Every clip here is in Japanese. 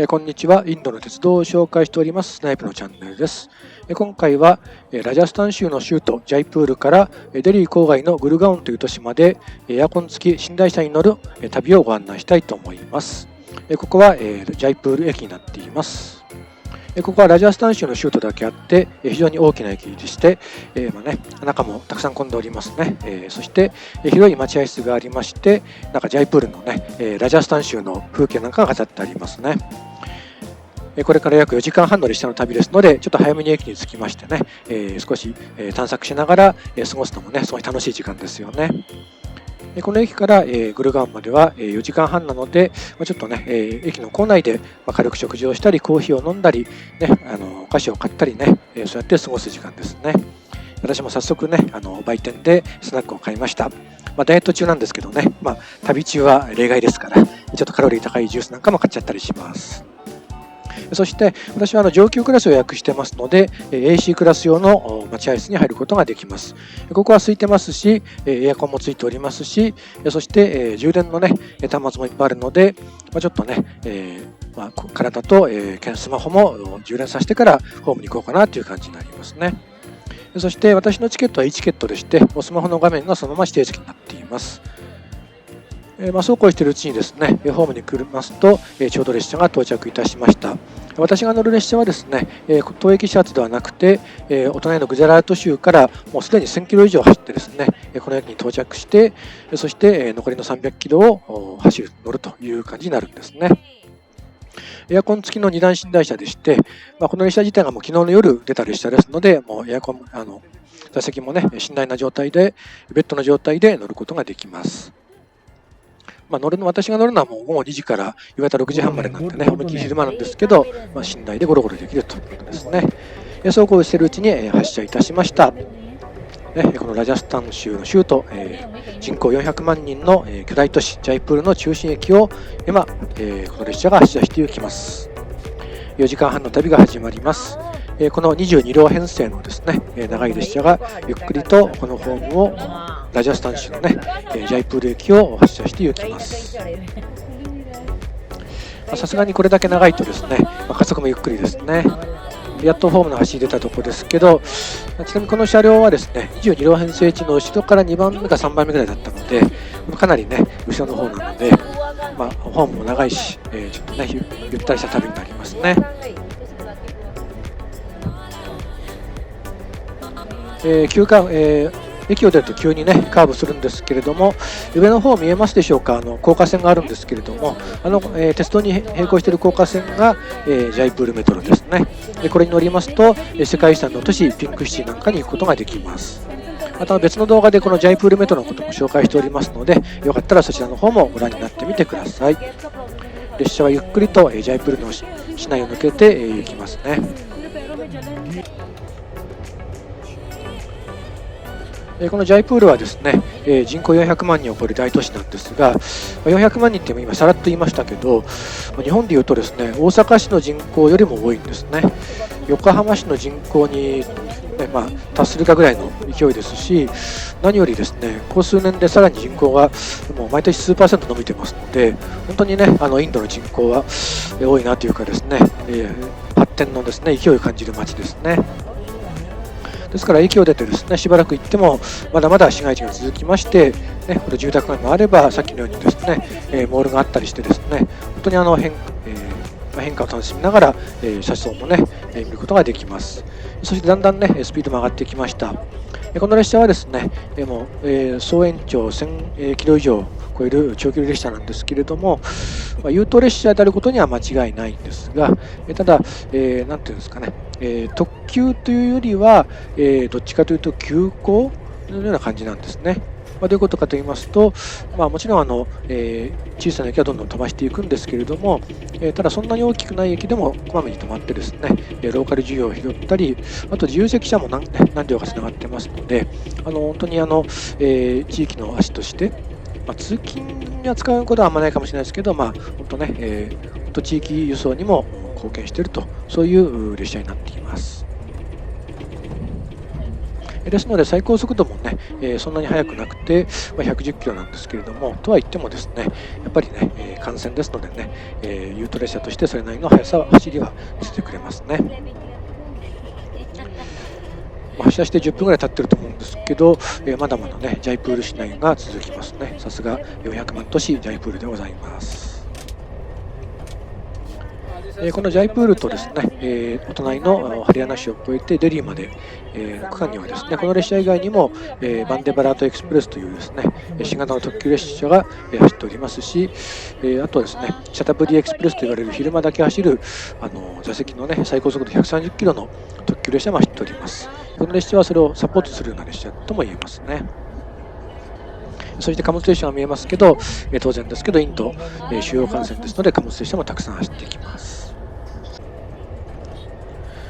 こんにちは。インドの鉄道を紹介しておりますスナイプのチャンネルです。今回はラジャスタン州の州都ジャイプールからデリー郊外のグルガオンという都市までエアコン付き寝台車に乗る旅をご案内したいと思います。ここはジャイプール駅になっています。ここはラジャスタン州の州都だけあって非常に大きな駅でして、中もたくさん混んでおりますね。そして広い待合室がありまして、なんかジャイプールのねラジャスタン州の風景なんかが飾ってありますね。これから約4時間半の列車の旅ですので、ちょっと早めに駅に着きましてね、少し探索しながら過ごすのもね、すごい楽しい時間ですよね。この駅からグルガオンまでは4時間半なので、ちょっとね、駅の構内で軽く食事をしたり、コーヒーを飲んだり、ね、お菓子を買ったりね、そうやって過ごす時間ですね。私も早速ね、売店でスナックを買いました。ダイエット中なんですけどね、旅中は例外ですから、ちょっとカロリー高いジュースなんかも買っちゃったりします。そして私は上級クラスを予約してますので AC クラス用の待合室に入ることができます。ここは空いてますし、エアコンもついておりますし、そして充電のね端末もいっぱいあるので、ちょっとね、体とスマホも充電させてからホームに行こうかなという感じになりますね。そして私のチケットは e チケットでして、スマホの画面がそのまま指定席になっています。そうこうしているうちにですね、ホームに来ますと、ちょうど列車が到着いたしました。私が乗る列車はですね、当駅始発ではなくて、お隣のグジャラート州からもうすでに1000キロ以上走ってですね、この駅に到着して、そして残りの300キロを乗るという感じになるんですね。エアコン付きの2段寝台車でして、この列車自体がもう昨日の夜出た列車ですので、もうエアコン、座席もね、寝台な状態で、ベッドの状態で乗ることができます。私が乗るのはもう午後2時から夕方6時半までなんでね、思いっきり昼間なんですけど、寝台でゴロゴロできるということですね。そうこうしているうちに発車いたしました。このラジャスタン州の州都、人口400万人の巨大都市ジャイプールの中心駅を今、この列車が発車して行きます。4時間半の旅が始まります。この22両編成のですね、長い列車がゆっくりとこのホームをラジャスタン州のね、ジャイプール駅を発車して行きます。さすがにこれだけ長いとですね、加速もゆっくりですね。やっとホームの端に出たところですけど、ちなみにこの車両はですね、22両編成地の後ろから2番目か3番目ぐらいだったので、かなりね、後ろの方なので、ホームも長いし、ちょっとね、ゆったりした旅になりますね。駅を出ると急にねカーブするんですけれども、上の方見えますでしょうか。高架線があるんですけれども、鉄道に並行している高架線が、ジャイプールメトロですね。これに乗りますと世界遺産の都市ピンクシティなんかに行くことができます。また別の動画でこのジャイプールメトロのことも紹介しておりますので、よかったらそちらの方もご覧になってみてください。列車はゆっくりとジャイプールの市内を抜けて行きますね。このジャイプールはですね、人口400万人を超える大都市なんですが、400万人って今さらっと言いましたけど、日本でいうとですね、大阪市の人口よりも多いんですね。横浜市の人口に、達するかぐらいの勢いですし、何よりですね、ここ数年でさらに人口がもう毎年数%伸びてますので、本当にね、インドの人口は多いなというかですね、発展のですね、勢いを感じる街ですね。ですから駅を出てですね、しばらく行ってもまだまだ市街地が続きまして、住宅街もあればさっきのようにですね、モールがあったりしてですね、本当に変化を楽しみながら、車窓もね、見ることができます。そしてだんだんねスピードも上がってきました。この列車はですね、総延長1000キロ以上超える長距離列車なんですけれども、優等列車であることには間違いないんですが、ただ、なんていうんですかね、特急というよりは、どっちかというと急行のような感じなんですね。どういうことかと言いますと、もちろん小さな駅はどんどん飛ばしていくんですけれども、ただそんなに大きくない駅でもこまめに止まってですね、ローカル需要を拾ったり、あと自由席車も何両かつながってますので、本当に地域の足として、通勤には使うことはあんまりないかもしれないですけど、本当ね、本当地域輸送にも貢献していると、そういう列車になっています。ですので最高速度もね、そんなに速くなくて、110キロなんですけれども、とは言ってもですね、やっぱりね、幹線ですのでね、ユート列車としてそれなりの速さ、走りは見せてくれますね。発車して10分ぐらい経ってると思うんですけど、まだまだね、ジャイプール市内が続きますね。さすが400万都市ジャイプールでございます。このジャイプールとですね、お隣のハリヤナ市を越えてデリーまで、の区間にはですね、この列車以外にも、バンデバラートエクスプレスというですね、新型の特急列車が走っておりますし、あとはですね、シャタブディエクスプレスと言われる昼間だけ走る座席のね、最高速度130キロの特急列車も走っております。この列車はそれをサポートするような列車とも言えますね。そして貨物列車が見えますけど、当然ですけどインド、主要幹線ですので貨物列車もたくさん走っていきます。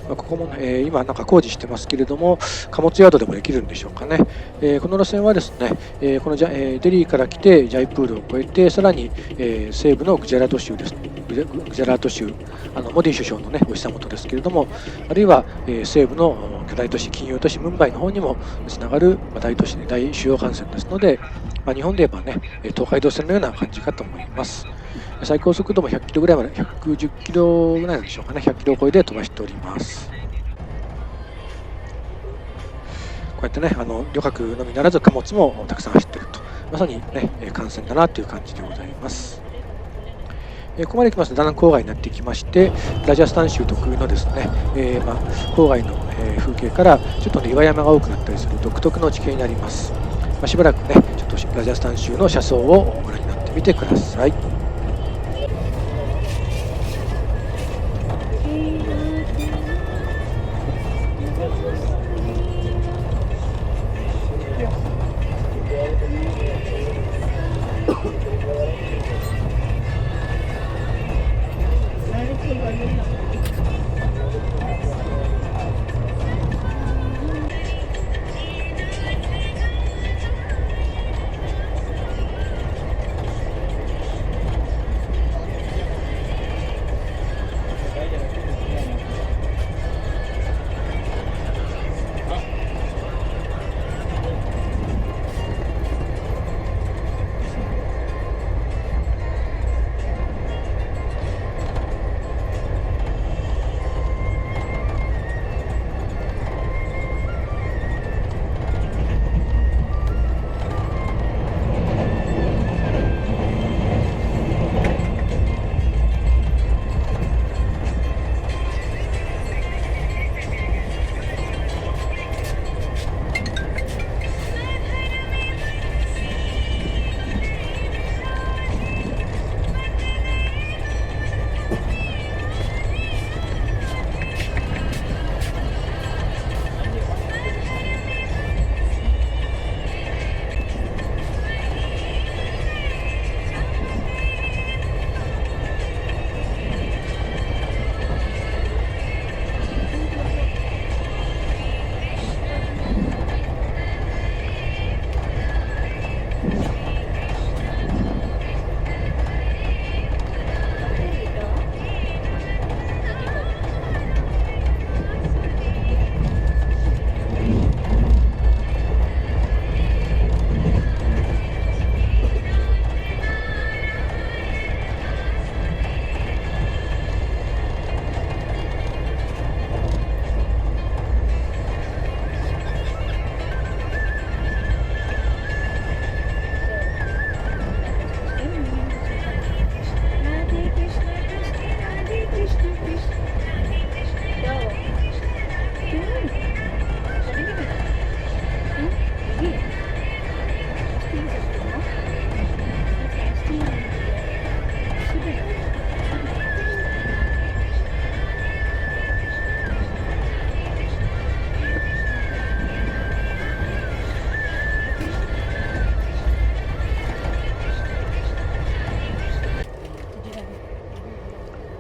ここも、ね、今なんか工事してますけれども、貨物ヤードでもできるんでしょうかね。この路線はですね、このデリーから来てジャイプールを越えて、さらに、西部のグジャラート州です。グジャラート州、モディ首相のね、お膝元ですけれども、あるいは、西部の巨大都市、金融都市ムンバイの方にもつながる大都市で大主要幹線ですので、日本で言えばね、東海道線のような感じかと思います。最高速度も100キロぐらいまで、110キロぐらいなんでしょうかね、100キロを超えて飛ばしております。こうやってね、旅客のみならず貨物もたくさん走っていると、まさにね、幹線だなという感じでございます。ここまで来ますとだんだん郊外になってきまして、ラジャスタン州特有のですね、郊外の風景からちょっと、ね、岩山が多くなったりする独特の地形になります。しばらくね、ちょっとラジャスタン州の車窓をご覧になってみてください。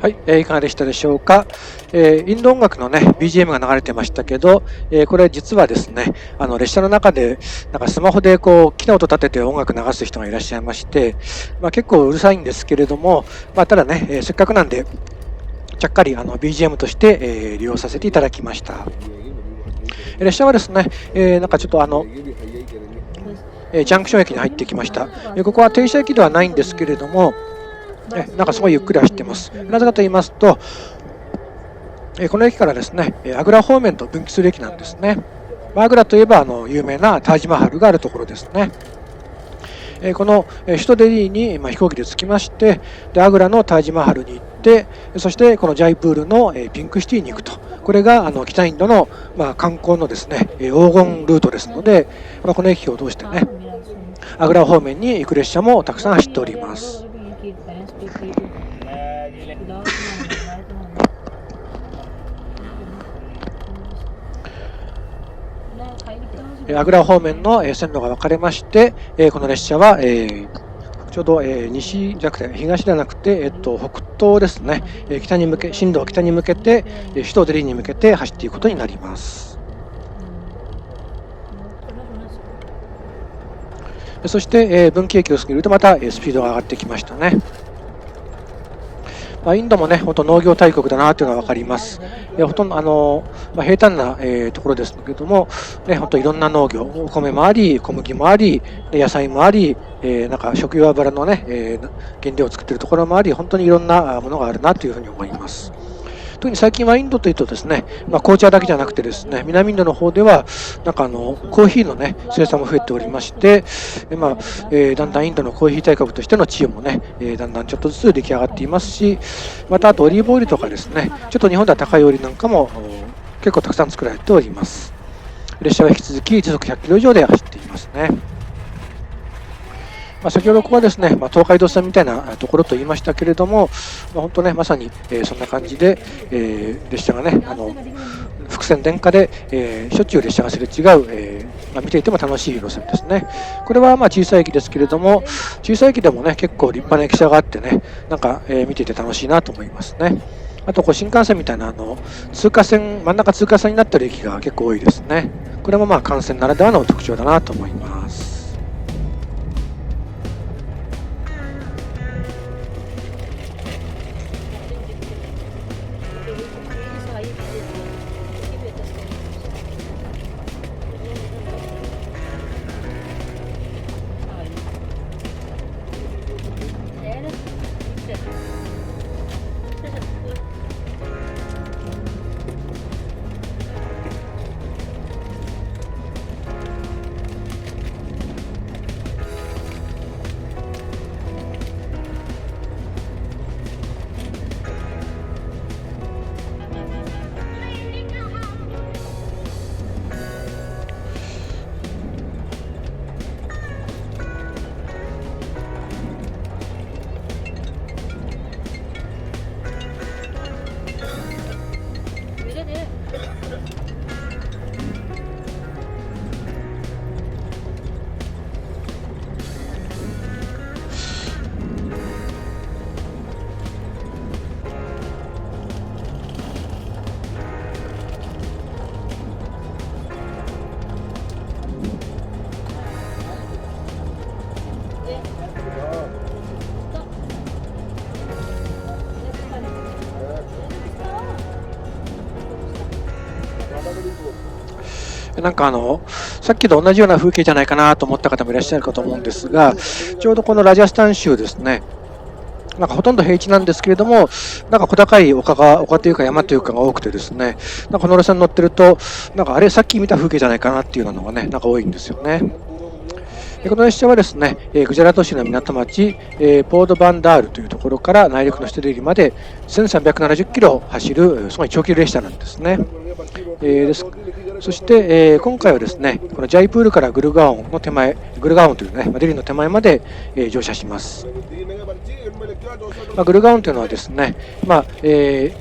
はい、いかがでしたでしょうか。インド音楽のね、BGM が流れてましたけど、これ実はですね、列車の中で、なんかスマホでこう、木の音立てて音楽流す人がいらっしゃいまして、結構うるさいんですけれども、ただね、せっかくなんで、ちゃっかりBGM として、利用させていただきました。列車はですね、なんかちょっとジャンクション駅に入ってきました。ここは停車駅ではないんですけれども、なんかすごいゆっくり走っています。なぜかと言いますと、この駅からですね、アグラ方面と分岐する駅なんですね。アグラといえば有名なタージマハルがあるところですね。この首都デリーに飛行機で着きまして、でアグラのタージマハルに行って、そしてこのジャイプールのピンクシティに行くと。これが北インドの観光のですね、黄金ルートですので、この駅を通してね、アグラ方面に行く列車もたくさん走っております。アグラ方面の線路が分かれまして、この列車はちょうど西じゃなくて東ではなくて、北東ですね、北に向け進路を北に向けて首都デリーに向けて走っていくことになります。そして分岐駅を過ぎるとまたスピードが上がってきましたね。インドもね、本当農業大国だなというのは分かります。ほとんど平坦なところですけれども、本当いろんな農業、お米もあり、小麦もあり、野菜もあり、なんか食用油のね、原料を作っているところもあり、本当にいろんなものがあるなというふうに思います。特に最近はインドというとですね、紅茶だけじゃなくてですね、南インドの方ではなんかコーヒーのね生産も増えておりまして、だんだんインドのコーヒー大国としての地位もね、だんだんちょっとずつ出来上がっていますし、またあとオリーブオイルとかですね、ちょっと日本では高いオイルなんかも結構たくさん作られております。列車は引き続き時速100キロ以上で走っていますね。先ほどここはですね、東海道線みたいなところと言いましたけれども、本当ね、まさにそんな感じで列車がね、複線電化でしょっちゅう列車がすれ違う、見ていても楽しい路線ですね。これは小さい駅ですけれども、小さい駅でもね、結構立派な駅舎があってね、なんか見ていて楽しいなと思いますね。あと新幹線みたいな通過線、真ん中通過線になっている駅が結構多いですね。これも幹線ならではの特徴だなと思います。なんかさっきと同じような風景じゃないかなと思った方もいらっしゃるかと思うんですが、ちょうどこのラジャスタン州ですね、なんかほとんど平地なんですけれども、なんか小高い丘というか山というかが多くてですね、なんかこの路線に乗ってると、なんかあれさっき見た風景じゃないかなっていうのがね、なんか多いんですよね。この列車はですね、グジャラート州の港町、ポードバンダールというところから内陸の首都デリーまで1370キロを走るすごい長距離列車なんですね。そして、今回はですね、このジャイプールからグルガオンの手前、グルガオンというね、デリーの手前まで、乗車します。グルガオンというのはですね、デ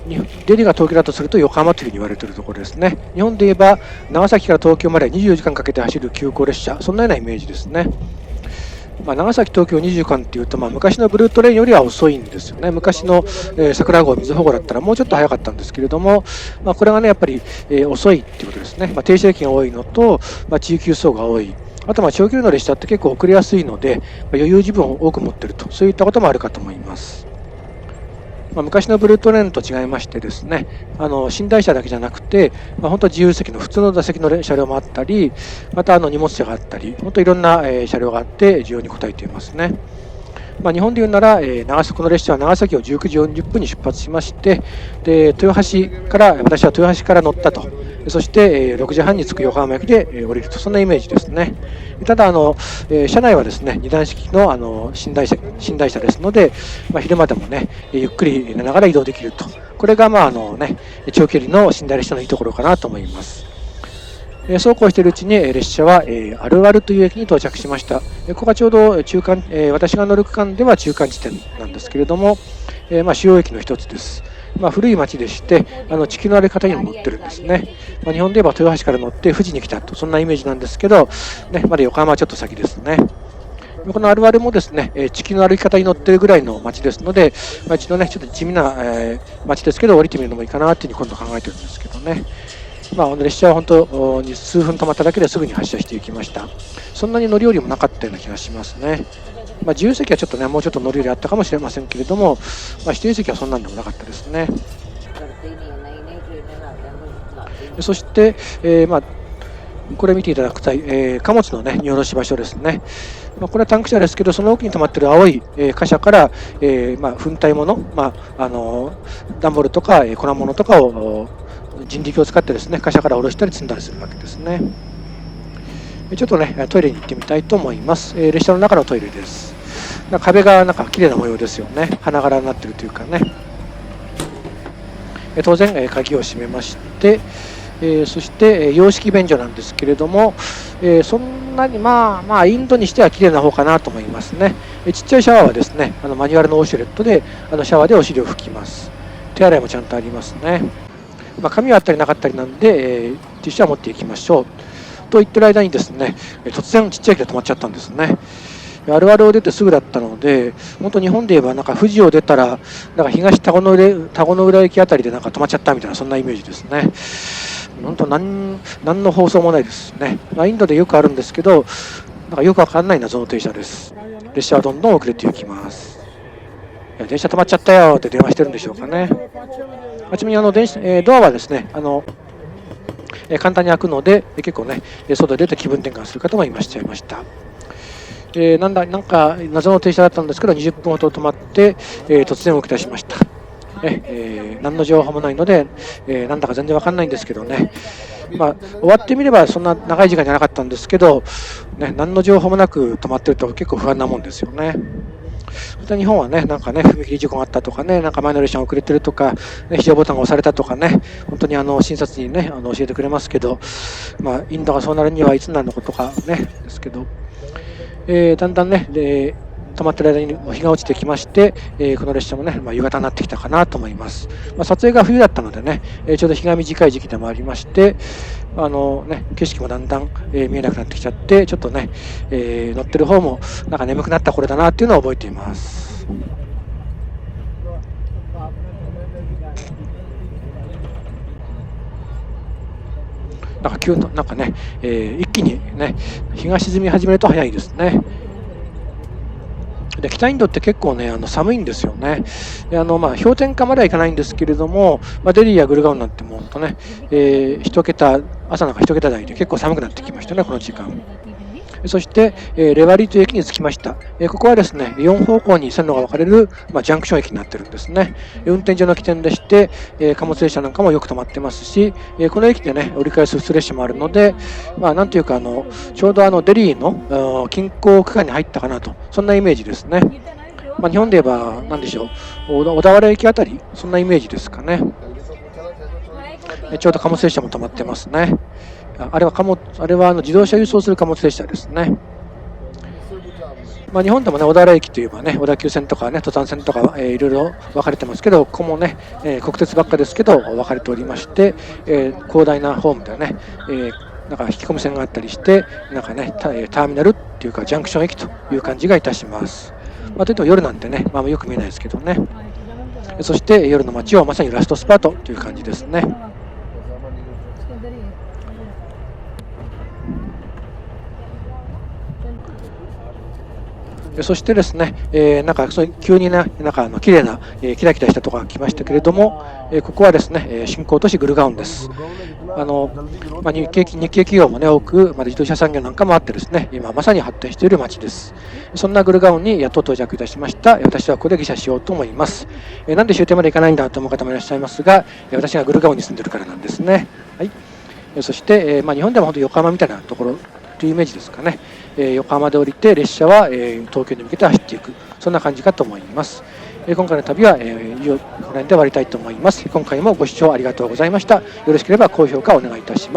リーが東京だとすると横浜というふうに言われているところですね。日本で言えば長崎から東京まで24時間かけて走る急行列車、そんなようなイメージですね。長崎、東京20時間っていうと、昔のブルートレインよりは遅いんですよね。昔の、桜号、瑞穂号だったらもうちょっと早かったんですけれども、これがね、やっぱり、遅いっていうことですね。停車駅が多いのと、地域輸送が多い。あと長距離の列車って結構遅れやすいので、余裕自分を多く持っていると、そういったこともあるかと思います。昔のブルートレインと違いましてですね、寝台車だけじゃなくて、本当自由席の普通の座席の車両もあったり、また荷物車があったり、本当いろんな車両があって需要に応えていますね。日本でいうなら、この列車は長崎を19時40分に出発しまして、で私は豊橋から乗ったと、そして、6時半に着く横浜駅で、降りると、そんなイメージですね。ただ車内はですね、2段式の、寝台車ですので、昼間でもね、ゆっくり寝ながら移動できると、これが、長距離の寝台列車のいいところかなと思います。そうこうしているうちに列車はアルワルという駅に到着しました。ここがちょうど中間、私が乗る区間では中間地点なんですけれども、主要駅の一つです。古い町でして、地球の歩き方にも乗ってるんですね。日本で言えば豊橋から乗って富士に来たと、そんなイメージなんですけど、まだ横浜はちょっと先ですね。このアルワルもですね、地球の歩き方に乗ってるぐらいの町ですので、一度ね、ちょっと地味な町ですけど、降りてみるのもいいかなっていうふうに今度考えてるんですけどね。列車は本当に数分止まっただけですぐに発車していきました。そんなに乗り降りもなかったような気がしますね。自由席はちょっとね、もうちょっと乗り降りあったかもしれませんけれども、指定席はそんなんでもなかったですね。そして、これ見ていただくと、貨物のね、荷下ろし場所ですね。これはタンク車ですけど、その奥に止まっている青い貨車から、粉体物、段ボールとか粉物とかを人力を使ってですね、貨車から下ろしたり積んだりするわけですね。ちょっとね、トイレに行ってみたいと思います。列車の中のトイレです。壁がなんか綺麗な模様ですよね。花柄になってるというかね。当然、鍵を閉めまして、そして洋式便所なんですけれども、そんなにインドにしては綺麗な方かなと思いますね。ちっちゃいシャワーはですね、マニュアルのウォシュレットでシャワーでお尻を拭きます。手洗いもちゃんとありますね。紙はあったりなかったりなんで、ティッシュは持っていきましょうと言ってる間にですね、突然ちっちゃい駅で止まっちゃったんですね。あるあるを出てすぐだったので、本当日本で言えばなんか富士を出たら東田子の浦駅あたりでなんか止まっちゃったみたいな、そんなイメージですね。本当何の放送もないですね。インドでよくあるんですけど、なんかよくわかんない謎の停車です。列車はどんどん遅れていきます。電車止まっちゃったよって電話してるんでしょうかね。ちなみにドアはですね、簡単に開くので、結構ね、外で出て気分転換する方もいらっしゃいました。なんか謎の停車だったんですけど、20分ほど止まって、突然動き出しました。何の情報もないので、なんだか全然わかんないんですけどね。終わってみればそんな長い時間じゃなかったんですけど、何の情報もなく止まってると結構不安なもんですよね。日本はね、なんかね、踏切事故があったとかね、なんか前の列車が遅れてるとか、非常ボタンが押されたとかね、本当に診察にね、教えてくれますけど、インドがそうなるにはいつなるのかとかね、ですけど、だんだんね、止まっている間に日が落ちてきまして、この列車もね、夕方になってきたかなと思います。撮影が冬だったのでね、ちょうど日が短い時期でもありまして、景色もだんだん、見えなくなってきちゃって、ちょっとね、乗ってる方もなんか眠くなった頃だなっていうのを覚えています。なんかね、一気にね、日が沈み始めると早いですね。で北インドって結構ね、寒いんですよね。で氷点下まではいかないんですけれども、デリーやグルガオンなんてもうほんとね、朝なんか1桁台で結構寒くなってきましたね、この時間。そして、レバリーという駅に着きました。ここはですね、4方向に線路が分かれる、ジャンクション駅になってるんですね。運転所の起点でして、貨物列車なんかもよく止まってますし、この駅でね、折り返す普通列車もあるので、なんというかちょうどデリーの近郊区間に入ったかなと、そんなイメージですね。日本で言えば、なんでしょう、小田原駅あたり、そんなイメージですかね。ちょうど貨物列車も止まってますね。あれは自動車輸送する貨物列車ですね。日本でもね、小田原駅といえばね、小田急線とかね、登山線とか、いろいろ分かれてますけど、ここもね、国鉄ばっかですけど分かれておりまして、広大なホームでね、なんか引き込み線があったりして、なんかね、ターミナルっていうかジャンクション駅という感じがいたします。といっても夜なんてね、よく見えないですけどね。そして夜の街はまさにラストスパートという感じですね。そしてですね、なんかそういう急にね、なんか綺麗な、キラキラしたところが来ましたけれども、ここはですね、新興都市グルガウンです。日系企業もね、多く、自動車産業なんかもあってですね、今まさに発展している街です。そんなグルガウンにやっと到着いたしました。私はここで下車しようと思います。なんで終点まで行かないんだと思う方もいらっしゃいますが、私がグルガウンに住んでるからなんですね。はい。そして、日本でも本当横浜みたいなところというイメージですかね。横浜で降りて列車は、東京に向けて走っていく、そんな感じかと思います。今回の旅は、この辺で終わりたいと思います。今回もご視聴ありがとうございました。よろしければ高評価お願いいたします。